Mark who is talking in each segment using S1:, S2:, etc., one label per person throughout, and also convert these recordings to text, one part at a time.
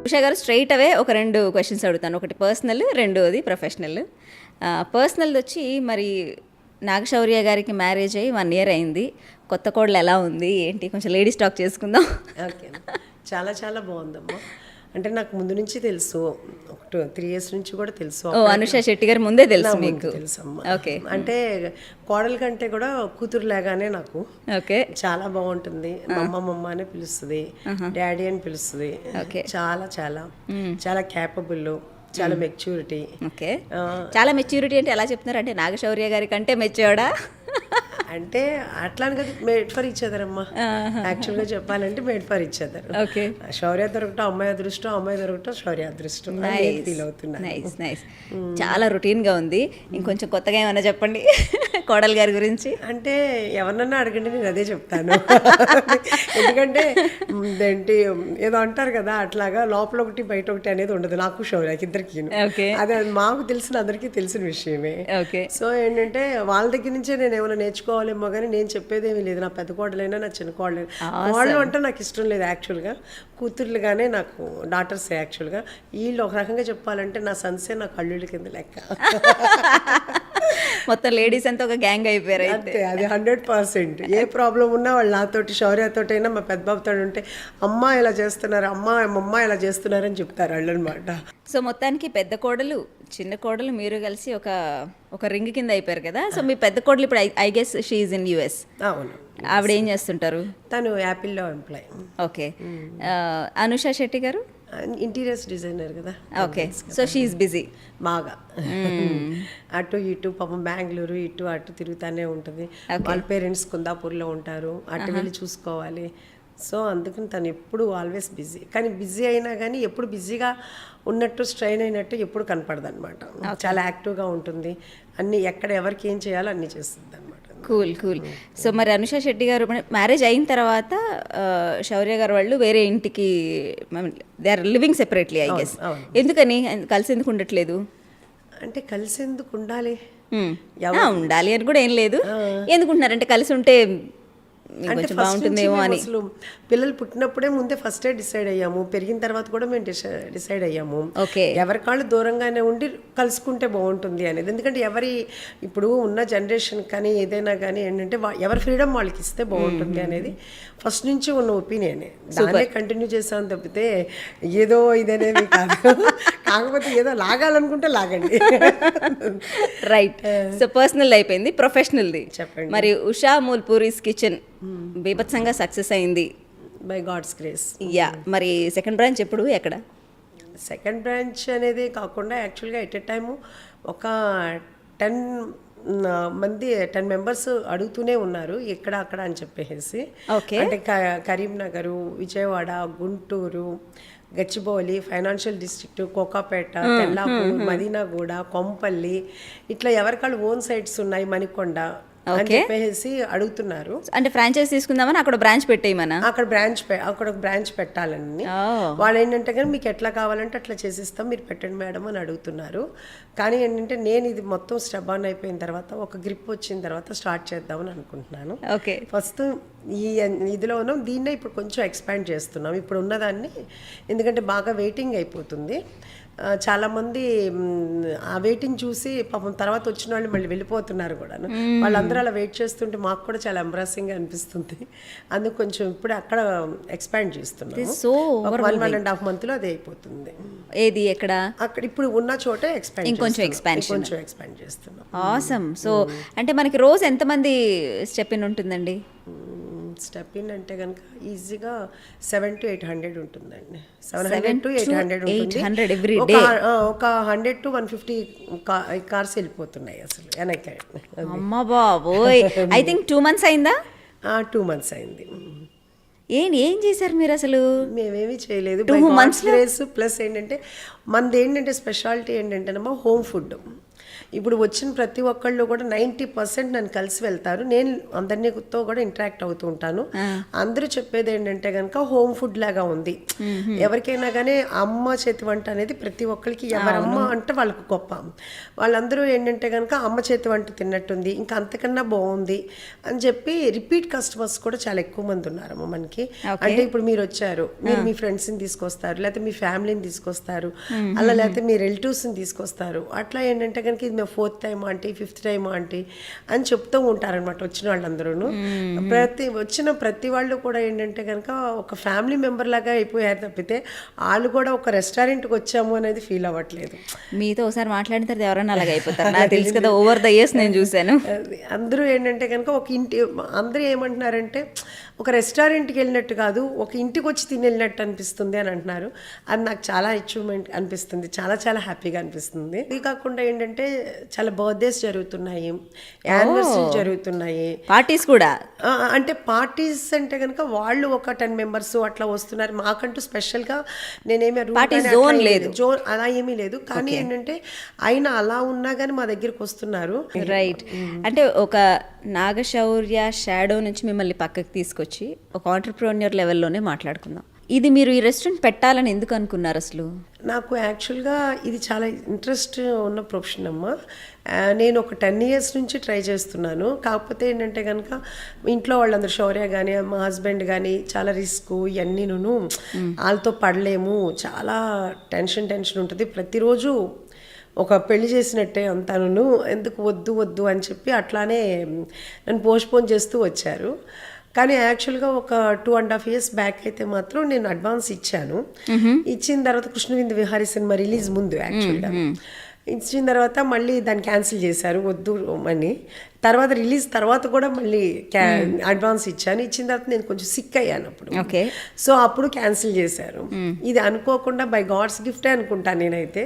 S1: ఉషా గారు స్ట్రైట్ అవే ఒక 2 క్వశ్చన్స్ అడుగుతాను. ఒకటి పర్సనల్, రెండోది ప్రొఫెషనల్. పర్సనల్ వచ్చి మరి నాగశౌర్య గారికి మ్యారేజ్ అయ్యి 1 year అయింది. కొత్త కోడలు ఎలా ఉంది ఏంటి, కొంచెం లేడీస్ టాక్ చేసుకుందాం.
S2: ఓకే, చాలా చాలా బాగుందమ్మా. అంటే నాకు ముందు నుంచి తెలుసు, 3 years నుంచి కూడా తెలుసు.
S1: అనుషా శెట్టి గారు ముందే తెలుసు మీకు?
S2: తెలుసమ్మా.
S1: ఓకే.
S2: అంటే కోడల కంటే కూడా కూతురు లాగానే నాకు.
S1: ఓకే.
S2: చాలా బాగుంటుంది. మమ్మ అనే పిలుస్తుంది, డాడీ అని పిలుస్తుంది.
S1: ఓకే.
S2: చాలా చాలా చాలా క్యాపబుల్, చాలా మెచ్యూరిటీ.
S1: ఓకే. చాలా మెచ్యూరిటీ అంటే ఎలా చెప్తున్నారు? అంటే నాగశౌర్య గారి కంటే మెచ్యూర్డా?
S2: అంటే అట్లా అని కదా, మేడ్ ఫర్ ఈచ్ అదర్ అమ్మా. యాక్చువల్గా చెప్పాలంటే made for each other.
S1: Okay.
S2: Shaurya దొరకటం అమ్మాయి అదృష్టం, అమ్మాయి దొరకటం శౌర్య అదృష్టం. ఫీల్ అవుతున్నా.
S1: Nice nice. చాలా రొటీన్గా ఉంది. ఇంకొంచెం కొత్తగా ఏమైనా చెప్పండి కోడలు గారి గురించి.
S2: అంటే ఎవరినన్నా అడగండి, నేను అదే చెప్తాను. ఎందుకంటే ఏంటి ఏదో అంటారు కదా, అట్లాగా లోపల ఒకటి బయట ఒకటి అనేది ఉండదు నాకు శౌర్యకి ఇద్దరికి. అదే మాకు తెలిసిన అందరికీ తెలిసిన విషయమే. సో ఏంటంటే వాళ్ళ దగ్గర నుంచే నేను ఏమైనా నేర్చుకోవాలేమో కానీ నేను చెప్పేదేమీ లేదు. నా పెద్ద కోడలైనా నా చిన్న కోడలైనా, కోడలు అంటే నాకు ఇష్టం లేదు యాక్చువల్గా. కూతుర్లుగానే నాకు డాటర్స్ యాక్చువల్గా. వీళ్ళు ఒక రకంగా చెప్పాలంటే నా సన్సే నా కళ్ళుళ్ళ కింద లెక్క.
S1: మొత్తం లేడీస్ అంతా ఒక గ్యాంగ్ అయిపోయారు.
S2: అంతే, అది 100%. ఏ ప్రాబ్లం ఉన్నా వాళ్ళు నాతోటి శౌర్యతోటైనా మా పెద్ద బాబుతో ఉంటే అమ్మ ఇలా చేస్తున్నారు, అమ్మ ఇలా చేస్తున్నారు అని చెప్తారు వాళ్ళు అనమాట.
S1: సో మొత్తానికి పెద్ద కోడలు చిన్న కోడలు మీరు కలిసి ఒక రింగ్ కింద అయిపోయారు కదా. సో మీ పెద్ద కోడలు ఇప్పుడు I guess she is in US.
S2: అవును.
S1: ఆవిడ ఏం చేస్తుంటారు?
S2: తను యాపిల్లో ఎంప్లాయ్.
S1: ఓకే. అనుషా శెట్టి గారు
S2: ఇంటీరియర్స్ డిజైనర్ కదా.
S1: Okay. So she is busy
S2: బాగా. అటు ఇటు పాపం బెంగళూరు ఇటు అటు తిరుగుతూనే ఉంటుంది. వాళ్ళ పేరెంట్స్ కుందాపూర్లో ఉంటారు, అటు వెళ్ళి చూసుకోవాలి. సో అందుకని తను ఎప్పుడు ఆల్వేస్ బిజీ. కానీ బిజీ అయినా కానీ ఎప్పుడు బిజీగా ఉన్నట్టు స్ట్రెయిన్ అయినట్టు ఎప్పుడు కనపడదు అనమాట. చాలా యాక్టివ్గా ఉంటుంది. అన్నీ ఎక్కడ ఎవరికి ఏం చేయాలో అన్నీ చేస్తుంది అనమాట.
S1: కూల్. సో మరి అనుషా శెట్టి గారు మ్యారేజ్ అయిన తర్వాత శౌర్య గారు వాళ్ళు వేరే ఇంటికి, they are living separately I guess. ఎందుకని కలిసి ఎందుకు ఉండట్లేదు?
S2: అంటే కలిసి ఎందుకు ఉండాలి,
S1: ఉండాలి అని కూడా ఏం లేదు. ఎందుకుంటున్నారంటే కలిసి ఉంటే కొంచెం బాగుంటుందేమో అని.
S2: అసలు పిల్లలు పుట్టినప్పుడే ముందే ఫస్టే డిసైడ్ అయ్యాము, పెరిగిన తర్వాత కూడా మేము డిసైడ్ అయ్యాము.
S1: ఓకే.
S2: ఎవరి కాళ్ళు దూరంగానే ఉండి కలుసుకుంటే బాగుంటుంది అనేది. ఎందుకంటే ఇప్పుడు ఉన్న జనరేషన్ కానీ ఏదైనా కానీ ఏంటంటే ఎవరి ఫ్రీడమ్ వాళ్ళకి ఇస్తే బాగుంటుంది అనేది ఫస్ట్ నుంచి ఉన్న ఒపీనియనే. దాన్నే కంటిన్యూ చేసాను తప్పితే ఏదో ఇదనేది కాదు. కాకపోతే ఏదో లాగాలనుకుంటే లాగండి.
S1: రైట్. సో పర్సనల్ అయిపోయింది. ప్రొఫెషనల్ది
S2: చెప్పండి.
S1: మరి ఉషా మూల్పూరీస్ కిచెన్ బీభత్సంగా సక్సెస్ అయింది
S2: బై గాడ్స్ గ్రేస్.
S1: యా. మరి సెకండ్ బ్రాంచ్ ఎప్పుడు, ఎక్కడ?
S2: సెకండ్ బ్రాంచ్ అనేది కాకుండా యాక్చువల్గా ఎట్ ఎ టైము ఒక 10 members అడుగుతూనే ఉన్నారు ఎక్కడ అక్కడ అని చెప్పేసి. అంటే కరీంనగరు, విజయవాడ, గుంటూరు, గచ్చిబౌలి, ఫైనాన్షియల్ డిస్ట్రిక్ట్, కోకాపేట, తెల్లాపూర్, మదీనాగూడ, కొంపల్లి, ఇట్లా ఎవరికాళ్ళు ఓన్ సైట్స్ ఉన్నాయి, మణికొండ అని చెప్పేసి అడుగుతున్నారు.
S1: అంటే ఫ్రాంచైజ్ తీసుకుందామని అక్కడ బ్రాంచ్ పెట్టేయమన్నా?
S2: అక్కడ ఒక బ్రాంచ్ పెట్టాలని. వాళ్ళు ఏంటంటే కానీ మీకు ఎట్లా కావాలంటే అట్లా చేసిస్తాం, మీరు పెట్టండి మేడం అని అడుగుతున్నారు. కానీ ఏంటంటే నేను ఇది మొత్తం స్టెప్ ఆన్ అయిపోయిన తర్వాత, ఒక గ్రిప్ వచ్చిన తర్వాత స్టార్ట్ చేద్దామని అనుకుంటున్నాను.
S1: ఓకే.
S2: ఫస్ట్ ఇదిలో ఉన్నాం, దీన్నే ఇప్పుడు కొంచెం ఎక్స్పాండ్ చేస్తున్నాం ఇప్పుడు ఉన్నదాన్ని. ఎందుకంటే బాగా వెయిటింగ్ అయిపోతుంది. చాలామంది ఆ వెయిటింగ్ చూసి పాపం తర్వాత వచ్చిన వాళ్ళు మళ్ళీ వెళ్ళిపోతున్నారు కూడా. వాళ్ళందరూ అలా వెయిట్ చేస్తుంటే మాకు కూడా చాలా ఎంబ్రాసింగ్గా అనిపిస్తుంది. అందుకు కొంచెం ఇప్పుడు అక్కడ ఎక్స్పాండ్ చేస్తున్నాం. 1.5 monthలో అది అయిపోతుంది.
S1: ఏది ఎక్కడ? అక్కడ
S2: ఇప్పుడు ఉన్న చోట కొంచెం ఎక్స్పాండ్ చేస్తున్నాం.
S1: ఆసమ్. సో అంటే మనకి రోజు ఎంతమంది స్టెప్ ఇన్ ఉంటుందండి?
S2: స్టెప్ ఇన్ అంటే కనుక ఈజీగా 700 to 800 ఉంటుందండి. 700 to 800
S1: ఎవ్రీ డే.
S2: ఒక 100 to 150 కార్స్ వెళ్ళిపోతున్నాయి అసలు వెనక్కి.
S1: అమ్మ బాబోయ్. ఐ థింక్ 2 months అయిందా?
S2: 2 months అయింది.
S1: ఏం చేశారు మీరు అసలు?
S2: మేమేమీ చేయలేదు. 2 months ప్లస్ ఏంటంటే మనది ఏంటంటే స్పెషాలిటీ ఏంటంటేనమ్మా హోమ్ ఫుడ్. ఇప్పుడు వచ్చిన ప్రతి ఒక్కళ్ళు కూడా 90% నన్ను కలిసి వెళ్తారు. నేను అందరితో కూడా ఇంటరాక్ట్ అవుతూ ఉంటాను. అందరూ చెప్పేది ఏంటంటే కనుక హోమ్ ఫుడ్ లాగా ఉంది. ఎవరికైనా కానీ అమ్మ చేతి వంట అనేది ప్రతి ఒక్కరికి, ఎవరమ్మ అంటే వాళ్ళకు గొప్ప. వాళ్ళందరూ ఏంటంటే కనుక అమ్మ చేతి వంట తిన్నట్టుంది, ఇంకా అంతకన్నా బాగుంది అని చెప్పి రిపీట్ కస్టమర్స్ కూడా చాలా ఎక్కువ మంది ఉన్నారమ్మ మనకి. అంటే ఇప్పుడు మీరు వచ్చారు, మీరు మీ ఫ్రెండ్స్ని తీసుకొస్తారు, లేకపోతే మీ ఫ్యామిలీని తీసుకొస్తారు, అలా లేకపోతే మీ రిలేటివ్స్ని తీసుకొస్తారు. అట్లా ఏంటంటే కనుక ఇది మేము 4th time aunty, 5th time aunty అని చెప్తూ ఉంటారనమాట వచ్చిన వాళ్ళందరూ. వచ్చిన ప్రతి వాళ్ళు కూడా ఏంటంటే కనుక ఒక ఫ్యామిలీ మెంబర్ లాగా అయిపోయారు తప్పితే వాళ్ళు కూడా ఒక రెస్టారెంట్కి వచ్చాము అనేది ఫీల్ అవ్వట్లేదు.
S1: మీతో ఒకసారి మాట్లాడిన తర్వాత ఎవరైనా అలాగ అయిపోతారు, నాకు తెలుసు కదా, ఓవర్ ద ఇయర్స్ నేను చూశాను.
S2: అందరూ ఏంటంటే కనుక ఒక ఇంటి, అందరూ ఏమంటున్నారంటే ఒక రెస్టారెంట్కి వెళ్ళినట్టు కాదు, ఒక ఇంటికి వచ్చి తిని వెళ్ళినట్టు అనిపిస్తుంది అని అంటున్నారు. అది నాకు చాలా అచీవ్మెంట్ అనిపిస్తుంది, చాలా చాలా హ్యాపీగా అనిపిస్తుంది. ఇది కాకుండా ఏంటంటే చాలా బర్త్డేస్ జరుగుతున్నాయి, యానివర్సరీ జరుగుతున్నాయి,
S1: పార్టీస్ కూడా.
S2: అంటే పార్టీస్ అంటే కనుక వాళ్ళు ఒక 10 మెంబర్స్ అట్లా వస్తున్నారు. మాకంటూ స్పెషల్గా నేనేమి
S1: జోన్ లేదు,
S2: జోన్ అలా ఏమీ లేదు. కానీ ఏంటంటే అయినా అలా ఉన్నా కానీ మా దగ్గరికి వస్తున్నారు.
S1: రైట్. అంటే ఒక నాగశౌర్య షాడో నుంచి మిమ్మల్ని పక్కకి తీసుకొచ్చి ఒక ఆంటర్ప్రెన్యూర్ లెవెల్లోనే మాట్లాడుకుందాం. ఇది మీరు ఈ రెస్టారెంట్ పెట్టాలని ఎందుకు అనుకున్నారు అసలు?
S2: నాకు యాక్చువల్గా ఇది చాలా ఇంట్రెస్ట్ ఉన్న ప్రొఫెషన్ అమ్మ. నేను ఒక 10 years నుంచి ట్రై చేస్తున్నాను. కాకపోతే ఏంటంటే కనుక ఇంట్లో వాళ్ళందరూ, శౌర్య కానీ మా హస్బెండ్ కానీ చాలా రిస్క్ ఇవన్నీను, వాళ్ళతో పడలేము, చాలా టెన్షన్ ఉంటుంది ప్రతిరోజు. ఒక పెళ్లి చేసినట్టే అంతాను, ఎందుకు వద్దు అని చెప్పి అట్లానే నన్ను పోస్ట్పోన్ చేస్తూ వచ్చారు. కానీ యాక్చువల్గా ఒక 2.5 years బ్యాక్ అయితే మాత్రం నేను అడ్వాన్స్ ఇచ్చాను. ఇచ్చిన తర్వాత కృష్ణవిందు విహారీ సినిమా రిలీజ్ ముందు యాక్చువల్గా ఇచ్చిన తర్వాత మళ్ళీ దాన్ని క్యాన్సిల్ చేశారు, వద్దు అని. తర్వాత రిలీజ్ తర్వాత కూడా మళ్ళీ అడ్వాన్స్ ఇచ్చాను. ఇచ్చిన తర్వాత నేను కొంచెం సిక్ అయ్యాను అప్పుడు. సో అప్పుడు క్యాన్సిల్ చేశారు. ఇది అనుకోకుండా బై గాడ్స్ గిఫ్టే అనుకుంటాను నేనైతే.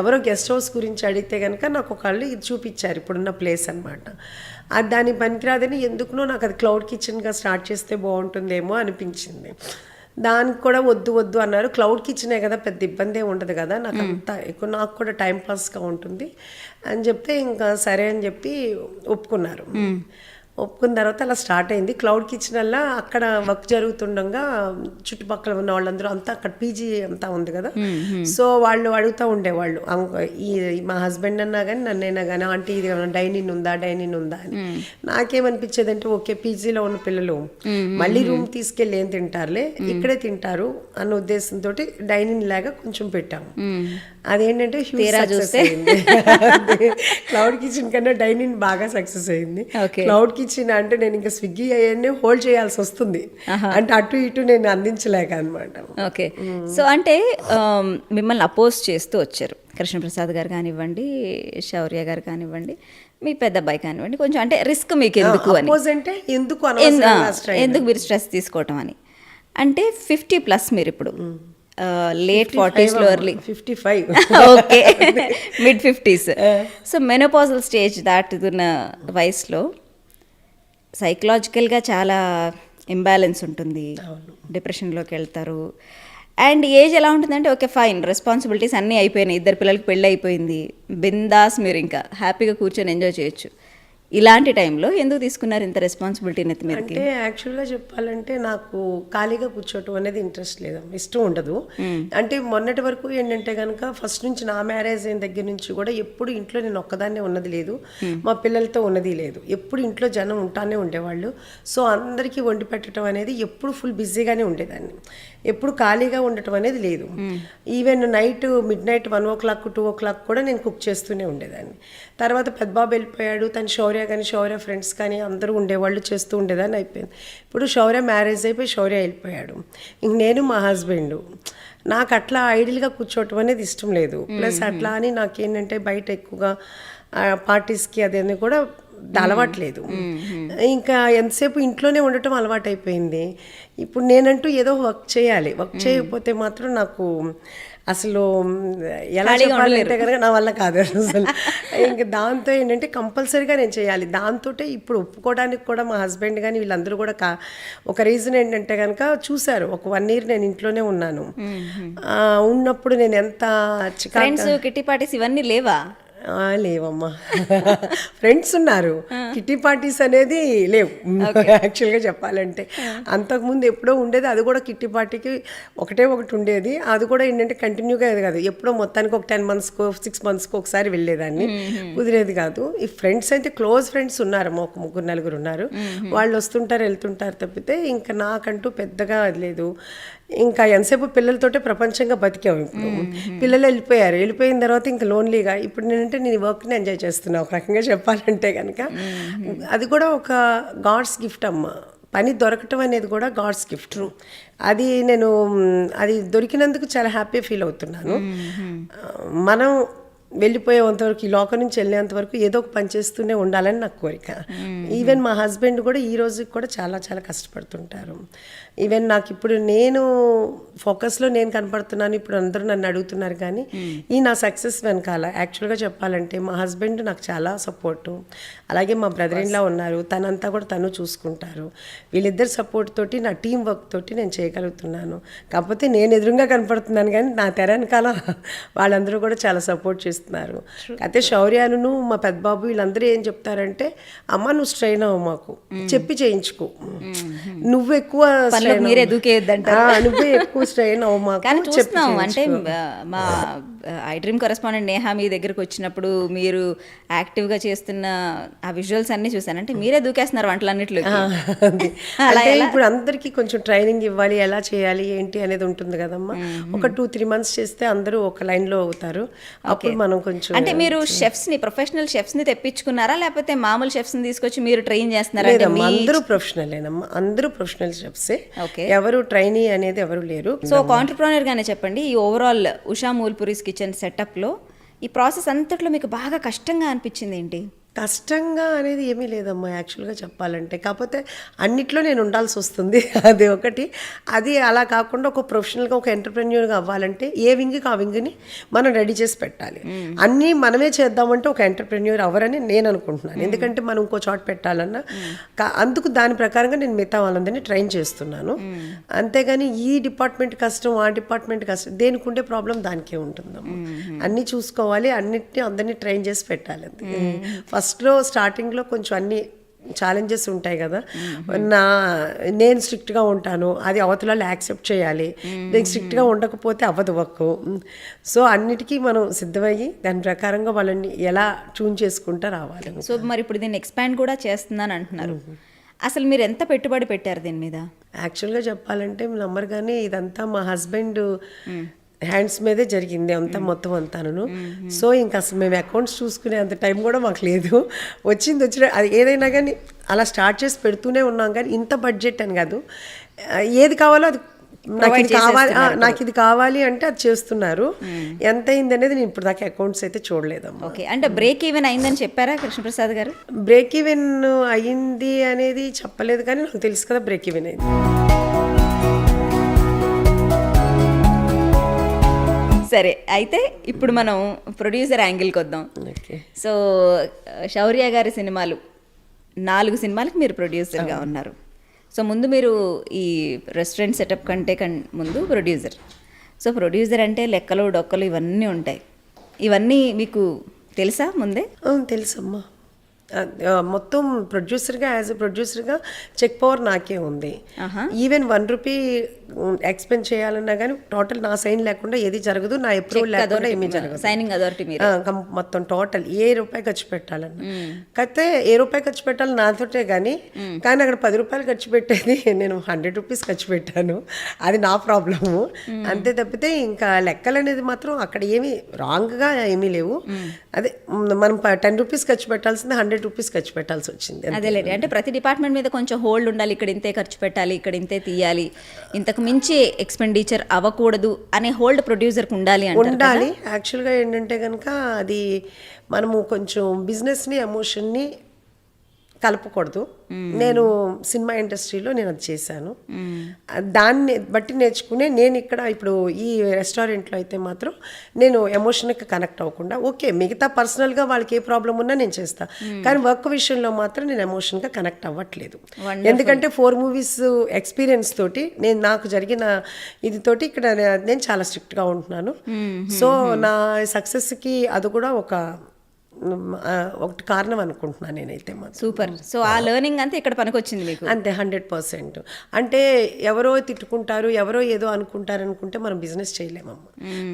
S2: ఎవరో గెస్ట్ హౌస్ గురించి అడిగితే కనుక నాకు ఒకళ్ళు ఇది చూపించారు, ఇప్పుడున్న ప్లేస్ అనమాట. అది దాని పనికిరాదని ఎందుకునో నాకు అది క్లౌడ్ కిచెన్గా స్టార్ట్ చేస్తే బాగుంటుందేమో అనిపించింది. దానికి కూడా వద్దు అన్నారు. క్లౌడ్ కిచెనే కదా, పెద్ద ఇబ్బంది ఉండదు కదా, నాకు అంత ఎక్కువ, నాకు కూడా టైంపాస్గా ఉంటుంది అని చెప్తే ఇంకా సరే అని చెప్పి ఒప్పుకున్నారు. ఒప్పుకున్న తర్వాత అలా స్టార్ట్ అయింది. క్లౌడ్ కిచెన్ వల్ల అక్కడ వర్క్ జరుగుతుండగా చుట్టుపక్కల ఉన్న వాళ్ళందరూ అంతా అక్కడ పీజీ అంతా ఉంది కదా, సో వాళ్ళు అడుగుతూ ఉండేవాళ్ళు, ఈ మా హస్బెండ్ అన్నా కానీ నన్నైనా కానీ, ఆంటీ ఇది డైనింగ్ ఉందా అని. నాకేమనిపించేది అంటే ఓకే, పీజీలో ఉన్న పిల్లలు మళ్ళీ రూమ్ తీసుకెళ్ళి ఏం తింటారులే, ఇక్కడే తింటారు అన్న ఉద్దేశంతో డైనింగ్ లాగా కొంచెం పెట్టాము. అదేంటంటే క్లౌడ్ కిచెన్ కన్నా డైనింగ్ బాగా సక్సెస్ అయింది. క్లౌడ్ కిచెన్ అంటే నేను ఇంకా స్విగ్గీ అవన్నీ హోల్డ్ చేయాల్సి వస్తుంది, అంటే అటు ఇటు నేను అందించలేక అనమాట.
S1: ఓకే. సో అంటే మిమ్మల్ని అపోజ్ చేస్తూ వచ్చారు కృష్ణప్రసాద్ గారు కానివ్వండి, శౌర్య గారు కానివ్వండి, మీ పెద్ద అబ్బాయి కానివ్వండి. కొంచెం అంటే రిస్క్ మీకు ఎందుకు అని, ఎందుకు మీరు స్ట్రెస్ తీసుకోవటం అని. అంటే 50+ మీరు ఇప్పుడు late 40s early
S2: 55,
S1: okay, mid 50s. So menopausal stage దాటుతున్న వయసులో సైకలాజికల్గా చాలా ఇంబ్యాలెన్స్ ఉంటుంది, డిప్రెషన్లోకి వెళ్తారు. అండ్ ఏజ్ ఎలా ఉంటుందంటే ఓకే ఫైన్, రెస్పాన్సిబిలిటీస్ అన్నీ అయిపోయినాయి, 2 పిల్లలకి పెళ్ళి అయిపోయింది, బిందాస్ మీరు ఇంకా హ్యాపీగా కూర్చొని ఎంజాయ్ చేయొచ్చు. ఇలాంటి టైంలో ఎందుకు తీసుకున్నారు ఇంత రెస్పాన్సిబిలిటీ నెత్తి మీద?
S2: అంటే యాక్చువల్గా చెప్పాలంటే నాకు ఖాళీగా కూర్చోవటం అనేది ఇంట్రెస్ట్ లేదు, ఇష్టం ఉండదు. అంటే మొన్నటి వరకు ఏంటంటే కనుక ఫస్ట్ నుంచి నా మ్యారేజ్ అయిన దగ్గర నుంచి కూడా ఎప్పుడు ఇంట్లో నేను ఒక్కదాన్నే ఉన్నది లేదు, మా పిల్లలతో ఉన్నది లేదు. ఎప్పుడు ఇంట్లో జనం ఉంటానే ఉండేవాళ్ళు. సో అందరికీ వండి పెట్టడం అనేది ఎప్పుడు ఫుల్ బిజీగానే ఉండేదాన్ని, ఎప్పుడు ఖాళీగా ఉండటం అనేది లేదు. Even night midnight 1 o'clock 2 o'clock కూడా నేను కుక్ చేస్తూనే ఉండేదాన్ని. తర్వాత పెద్దబాబు వెళ్ళిపోయాడు, తను శౌర్య కానీ శౌర్య ఫ్రెండ్స్ కానీ అందరూ ఉండేవాళ్ళు, చేస్తూ ఉండేదాన్ని. అయిపోయింది. ఇప్పుడు శౌర్య మ్యారేజ్ అయిపోయి శౌర్య వెళ్ళిపోయాడు, ఇంక నేను మా హస్బెండ్. నాకు అట్లా ఐడియల్గా కూర్చోవటం అనేది ఇష్టం లేదు. ప్లస్ అట్లా అని నాకేంటంటే బయట ఎక్కువగా పార్టీస్కి అదేని కూడా అలవాట్లేదు. ఇంకా ఎంతసేపు ఇంట్లోనే ఉండటం అలవాటు అయిపోయింది. ఇప్పుడు నేనంటూ ఏదో వర్క్ చేయాలి, వర్క్ చేయకపోతే మాత్రం నాకు అసలు ఎలా చెప్పాలంటే కనుక నా వల్ల కాదు అసలు. ఇంకా దాంతో ఏంటంటే కంపల్సరీగా నేను చేయాలి. దాంతో ఇప్పుడు ఒప్పుకోవడానికి కూడా మా హస్బెండ్ కానీ వీళ్ళందరూ కూడా ఒక రీజన్ ఏంటంటే కనుక చూశారు, ఒక 1 year నేను ఇంట్లోనే ఉన్నాను. ఉన్నప్పుడు నేను ఎంత
S1: ఫ్రెండ్స్ కిట్టి పార్టీస్ ఇవన్నీ లేవా?
S2: లేవమ్మా. ఫ్రెండ్స్ ఉన్నారు, కిట్టి పార్టీస్ అనేది లేవు యాక్చువల్గా చెప్పాలంటే. అంతకుముందు ఎప్పుడో ఉండేది, అది కూడా కిట్టి పార్టీకి ఒకటి ఉండేది. అది కూడా ఏంటంటే కంటిన్యూగా అది కాదు, ఎప్పుడో మొత్తానికి ఒక 10 monthsకో 6 monthsకో ఒకసారి వెళ్ళేదాన్ని, కుదిరేది కాదు. ఈ ఫ్రెండ్స్ అయితే క్లోజ్ ఫ్రెండ్స్ ఉన్నారు, ఒక 3-4 ఉన్నారు. వాళ్ళు వస్తుంటారు వెళ్తుంటారు తప్పితే ఇంకా నాకంటూ పెద్దగా అది లేదు. ఇంకా ఎంతసేపు పిల్లలతోటే ప్రపంచంగా బతికాము. ఇప్పుడు పిల్లలు వెళ్ళిపోయిన తర్వాత ఇంకా లోన్లీగా ఇప్పుడు నేను వర్క్ని ఎంజాయ్ చేస్తున్నా ఒక రకంగా చెప్పాలంటే కనుక. అది కూడా ఒక గాడ్స్ గిఫ్ట్ అమ్మ. పని దొరకటం అనేది కూడా గాడ్స్ గిఫ్ట్. అది దొరికినందుకు చాలా హ్యాపీ ఫీల్ అవుతున్నాను. మనం వెళ్ళిపోయేంతవరకు, ఈ లోకం నుంచి వెళ్ళేంత వరకు ఏదో ఒక పని చేస్తూనే ఉండాలని నాకు కోరిక. ఈవెన్ మా హస్బెండ్ కూడా ఈ రోజుకి కూడా చాలా చాలా కష్టపడుతుంటారు. ఈవెన్ నాకు ఇప్పుడు నేను ఫోకస్లో నేను కనపడుతున్నాను, ఇప్పుడు అందరూ నన్ను అడుగుతున్నారు. కానీ ఈ నా సక్సెస్ వెనకాల యాక్చువల్గా చెప్పాలంటే మా హస్బెండ్ నాకు చాలా సపోర్టు, అలాగే మా బ్రదర్ ఇన్ లా ఉన్నారు, తనంతా కూడా తను చూసుకుంటారు. వీళ్ళిద్దరు సపోర్ట్ తోటి, నా టీం వర్క్ తోటి నేను చేయగలుగుతున్నాను. కాకపోతే నేను ఎదురుగా కనపడుతున్నాను కానీ నా తెర వెనకాల వాళ్ళందరూ కూడా చాలా సపోర్ట్ చేస్తున్నారు. అయితే శౌర్యాను మా పెద్ద బాబు వీళ్ళందరూ ఏం చెప్తారంటే, అమ్మ నువ్వు స్ట్రెయిన్ అవ్వ, మాకు చెప్పి చేయించుకో, నువ్వు ఎక్కువ
S1: మీరే దూకేయద్దంటారు,
S2: నువ్వే ఎక్కువ స్ట్రెయిన్ అవ్వ మాకు.
S1: కానీ చూస్తున్నాం అంటే మా ఐ డ్రీమ్ కరెస్పాండెంట్ నేహా మీ దగ్గరికి వచ్చినప్పుడు మీరు యాక్టివ్గా చేస్తున్న ఆ విజువల్స్ అన్ని చూసాను. అంటే మీరే దూకేస్తున్నారు వంటలన్నిట్లో.
S2: అంటే ఇప్పుడు అందరికీ కొంచెం ట్రైనింగ్ ఇవ్వాలి, ఎలా చేయాలి ఏంటి అనేది ఉంటుంది కదమ్మా. ఒక 2-3 months చేస్తే అందరూ ఒక లైన్లో అవుతారు. అప్పుడు మనం కొంచెం,
S1: అంటే మీరు ప్రొఫెషనల్ షెఫ్స్ని తెప్పించుకున్నారా లేకపోతే మామూలు షెఫ్స్ని తీసుకొచ్చి మీరు ట్రైన్ చేస్తున్నారా?
S2: అందరూ ప్రొఫెషనలేనమ్మా, అందరూ ప్రొఫెషనల్ షెఫ్సే, ఎవరు ట్రైనీ అనేది ఎవరు లేరు.
S1: సో ఒక ఆంటర్ప్రెన్యూర్ గానే చెప్పండి, ఈ ఓవరాల్ ఉషా మూల్పురీస్ కిచెన్ సెటప్లో ఈ ప్రాసెస్ అంతట్లో మీకు బాగా కష్టంగా అనిపించింది ఏంటి?
S2: కష్టంగా అనేది ఏమీ లేదమ్మా యాక్చువల్గా చెప్పాలంటే. కాకపోతే అన్నిట్లో నేను ఉండాల్సి వస్తుంది, అది ఒకటి. అది అలా కాకుండా ఒక ప్రొఫెషనల్గా ఒక ఎంటర్ప్రెన్యూర్గా అవ్వాలంటే ఏ వింగ్కి ఆ వింగ్ని మనం రెడీ చేసి పెట్టాలి. అన్నీ మనమే చేద్దామంటే ఒక ఎంటర్ప్రెన్యూర్ అవ్వరని నేను అనుకుంటున్నాను. ఎందుకంటే మనం ఇంకో చోట పెట్టాలన్నా అందుకు దాని ప్రకారంగా నేను మిగతా వాళ్ళందరినీ ట్రైన్ చేస్తున్నాను. అంతేగాని ఈ డిపార్ట్మెంట్ కష్టం, ఆ డిపార్ట్మెంట్ కష్టం, దేనికి ఉండే ప్రాబ్లం దానికే ఉంటుందమ్మా. అన్నీ చూసుకోవాలి, అందరినీ ట్రైన్ చేసి పెట్టాలి. ఫస్ట్లో స్టార్టింగ్లో కొంచెం అన్ని ఛాలెంజెస్ ఉంటాయి కదా. నేను స్ట్రిక్ట్గా ఉంటాను, అది అవతల యాక్సెప్ట్ చేయాలి. నేను స్ట్రిక్ట్గా ఉండకపోతే అవ్వదు వర్క్. సో అన్నిటికీ మనం సిద్ధమయ్యి దాని ప్రకారంగా వాళ్ళని ఎలా ట్యూన్ చేసుకుంటూ రావాలి.
S1: సో మరి ఇప్పుడు దీన్ని ఎక్స్పాండ్ కూడా చేస్తున్నాను అంటున్నారు. అసలు మీరు ఎంత పెట్టుబడి పెట్టారు దీని మీద?
S2: యాక్చువల్గా చెప్పాలంటే నమ్మరు కానీ ఇదంతా మా హస్బెండ్ హ్యాండ్స్ మీదే జరిగింది అంతా, మొత్తం అంతాను. సో ఇంకా అసలు మేము అకౌంట్స్ చూసుకునే అంత టైం కూడా మాకు లేదు. వచ్చిన అది ఏదైనా కానీ అలా స్టార్ట్ చేసి పెడుతూనే ఉన్నాం. కానీ ఇంత బడ్జెట్ అని కాదు, ఏది కావాలో అది నాకు ఇది కావాలి అంటే అది చేస్తున్నారు. ఎంత అయింది అనేది నేను ఇప్పుడు దాకా అకౌంట్స్ అయితే చూడలేదమ్మా.
S1: ఓకే, అంటే బ్రేక్ ఈవెన్ అయిందని చెప్పారా కృష్ణప్రసాద్ గారు?
S2: బ్రేక్ ఈవెన్ అయ్యింది అనేది చెప్పలేదు, కానీ నాకు తెలుసు కదా బ్రేక్ ఈవెన్ అయింది.
S1: సరే, అయితే ఇప్పుడు మనం ప్రొడ్యూసర్ యాంగిల్కి వద్దాం. సో శౌర్య గారి సినిమాలు 4 సినిమాలకు మీరు ప్రొడ్యూసర్గా ఉన్నారు. సో ముందు మీరు ఈ రెస్టారెంట్ సెటప్ కంటే ముందు ప్రొడ్యూసర్. సో ప్రొడ్యూసర్ అంటే లెక్కలు డొక్కలు ఇవన్నీ ఉంటాయి. ఇవన్నీ మీకు తెలుసా ముందే?
S2: తెలుసమ్మా. మొత్తం ప్రొడ్యూసర్గా, యాజ్ ఎ ప్రొడ్యూసర్గా చెక్ పవర్ నాకే ఉంది. ఈవెన్ 1 రూపీ ఎక్స్పెండ్ చేయాలన్నా కానీ టోటల్ నా సైన్ లేకుండా ఏది జరగదు, నా అప్రూవల్ లేకుండా ఏమీ జరగదు.
S1: సైనింగ్ అథారిటీ
S2: మొత్తం టోటల్ ఏ రూపాయి ఖర్చు పెట్టాలన్నా. కాకపోతే ఏ రూపాయి ఖర్చు పెట్టాలి నాతోటే కానీ అక్కడ 10 రూపాయలు ఖర్చు పెట్టేది నేను 100 రూపీస్ ఖర్చు పెట్టాను. అది నా ప్రాబ్లము అంతే తప్పితే ఇంకా లెక్కలు అనేది మాత్రం అక్కడ ఏమీ రాంగ్గా ఏమీ లేవు. అదే మనం 10 రూపీస్ ఖర్చు పెట్టాల్సింది 100 రూపీస్ ఖర్చు పెట్టాల్సి వచ్చింది.
S1: అదేలేండి, అంటే ప్రతి డిపార్ట్మెంట్ మీద కొంచెం హోల్డ్ ఉండాలి. ఇక్కడ ఇంతే ఖర్చు పెట్టాలి, ఇక్కడ ఇంతే తీయాలి, ఇంతకు మించి ఎక్స్పెండిచర్ అవ్వకూడదు అనే హోల్డ్ ప్రొడ్యూసర్కి ఉండాలి.
S2: యాక్చువల్గా ఏంటంటే కనుక అది మనము కొంచెం బిజినెస్ని ఎమోషన్ని కలపకూడదు. నేను సినిమా ఇండస్ట్రీలో నేను అది చేశాను. దాన్ని బట్టి నేర్చుకునే నేను ఇక్కడ ఇప్పుడు ఈ రెస్టారెంట్లో అయితే మాత్రం నేను ఎమోషన్కి కనెక్ట్ అవ్వకుండా, ఓకే మిగతా పర్సనల్గా వాళ్ళకి ఏ ప్రాబ్లం ఉన్నా నేను చేస్తాను, కానీ వర్క్ విషయంలో మాత్రం నేను ఎమోషన్గా కనెక్ట్ అవ్వట్లేదు. ఎందుకంటే 4 movies ఎక్స్పీరియన్స్ తోటి నాకు జరిగిన ఇది తోటి ఇక్కడ నేను చాలా స్ట్రిక్ట్గా ఉంటున్నాను. సో నా సక్సెస్కి అది కూడా ఒక ఒకటి కారణం అనుకుంటున్నాను నేనైతే మాత్రం.
S1: సూపర్. సో ఆ లెర్నింగ్ అంతా ఇక్కడ పనికొచ్చింది మీకు.
S2: అంతే 100%. అంటే ఎవరో తిట్టుకుంటారు, ఎవరో ఏదో అనుకుంటారు అనుకుంటే మనం బిజినెస్ చేయలేమమ్మ.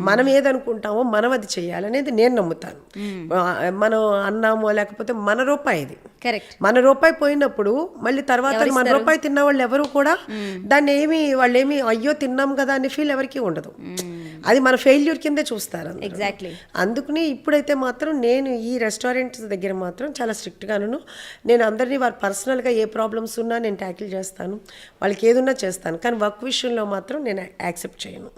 S2: మనం ఏదనుకుంటామో మనం అది చేయాలనేది నేను నమ్ముతాను. మనం అన్నామో లేకపోతే మన రూపాయి ఇది,
S1: కరెక్ట్.
S2: మన రూపాయి పోయినప్పుడు మళ్ళీ తర్వాత మన రూపాయి తిన్న వాళ్ళు ఎవరు కూడా దాన్ని వాళ్ళేమి అయ్యో తిన్నాం కదా అనే ఫీల్ ఎవరికి ఉండదు. అది మన ఫెయిల్యూర్ కిందే చూస్తారు.
S1: ఎగ్జాక్ట్లీ.
S2: అందుకని ఇప్పుడైతే మాత్రం నేను ఈ రెస్టారెంట్స్ దగ్గర మాత్రం చాలా స్ట్రిక్ట్గాను నేను అందరినీ వారు పర్సనల్గా ఏ ప్రాబ్లమ్స్ ఉన్నా నేను ట్యాకిల్ చేస్తాను, వాళ్ళకి ఏదున్నా చేస్తాను. కానీ వర్క్ విషయంలో మాత్రం నేను యాక్సెప్ట్ చేయను.